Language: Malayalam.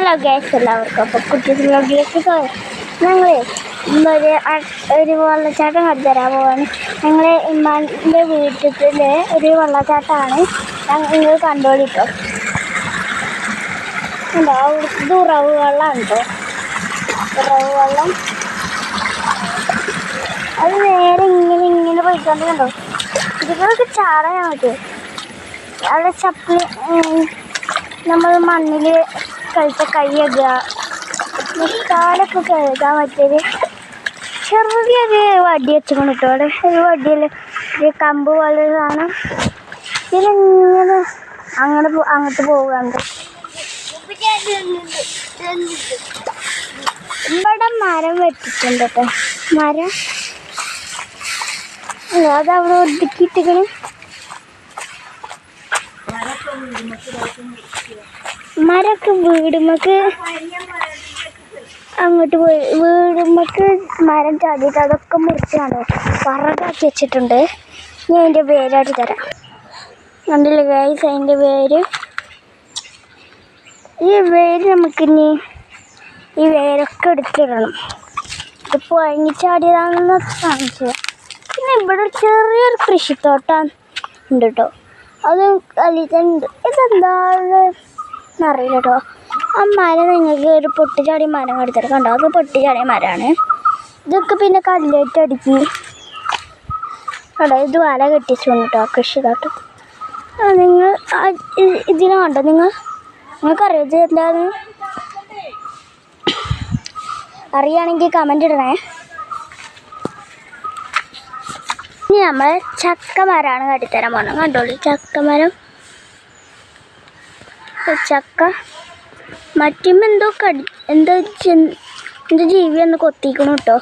ഹലോ ഗൈസ്, എല്ലാവർക്കും അപ്പോൾ കുട്ടീസ് വ്ലോഗിലേക്ക് ഞങ്ങൾ ഒരു വെള്ളച്ചാട്ടം കണ്ടുതരാൻ പോവാണ്. ഞങ്ങൾ ഇമ്മാൻ്റെ വീട്ടിൽ ഒരു വെള്ളച്ചാട്ടമാണ് നിങ്ങൾ കണ്ടോളിട്ടോ. ഉണ്ടോ ഇത് ഉറവ് വെള്ളമാണ് കേട്ടോ. ഉറവ് വെള്ളം അത് നേരെ ഇങ്ങനെ പോയിക്കൊണ്ട് കണ്ടോ. ഇതൊക്കെ ചാടാൻ പറ്റും. അവിടെ ചപ്പി നമ്മൾ മണ്ണിൽ കളിച്ച കൈയ്യുക കാലൊക്കെ കഴുകാൻ പറ്റിയത് ചെറിയൊരു വടി വെച്ചുകൊണ്ട് കിട്ടും. അവിടെ ഒരു വടിയല്ല, ഒരു കമ്പ് പോലെ സാധനം. ഇതിലിങ്ങനെ അങ്ങോട്ട് പോകാണ്ട്. ഇവിടെ മരം വെട്ടിട്ടുണ്ട് കേട്ടോ. മരം അതവിടെ ഒതുക്കിയിട്ടിങ്ങനെ മരമൊക്കെ വീടുമ്മക്ക് അങ്ങോട്ട് പോയി വീടുമ്മക്ക് മരം ചാടിയിട്ട് അതൊക്കെ മുറിച്ചാണ് വറകാക്കി വെച്ചിട്ടുണ്ട്. ഞാൻ അതിൻ്റെ പേരായിട്ട് തരാം. കണ്ടില്ലേ ഗൈസ്, അതിൻ്റെ പേര്. ഈ വേര് നമുക്കിനി ഈ വേരൊക്കെ എടുത്തിടണം. ഇതിപ്പോൾ അഴിഞ്ഞിച്ചാടിയതാണെന്ന് കാണിച്ചത്. പിന്നെ ഇവിടെ ചെറിയൊരു കൃഷിത്തോട്ടം ഉണ്ട് കേട്ടോ. അത് കളിച്ചുണ്ട്. ഇതെന്താണെന്ന് അറിയില്ല കേട്ടോ. ആ മരം നിങ്ങൾക്ക് ഒരു പൊട്ടിച്ചാടിയ മരം എടുത്തിട്ട് കണ്ടോ. അത് പൊട്ടിച്ചാടിയ മരമാണ്. ഇതൊക്കെ പിന്നെ കല്ലേറ്റ് അടുക്കി കണ്ടോ. ഇത് വല കെട്ടിച്ചു കേട്ടോ കൃഷിത്തോട്ടം. നിങ്ങൾ ഇതിനെ കണ്ടോ. നിങ്ങൾക്കറിയോ ഇത് എന്താന്ന്? അറിയുകയാണെങ്കിൽ കമൻ്റ് ഇടണേ. ഇനി നമ്മൾ ചക്കമരമാണ് കട്ടിത്തരാൻ പോകുന്നത്. കണ്ടോളൂ ചക്കമരം. ചക്ക മറ്റുമ്പോൾ എന്തോ ജീവിയൊന്ന് കൊത്തിക്കണം കേട്ടോ.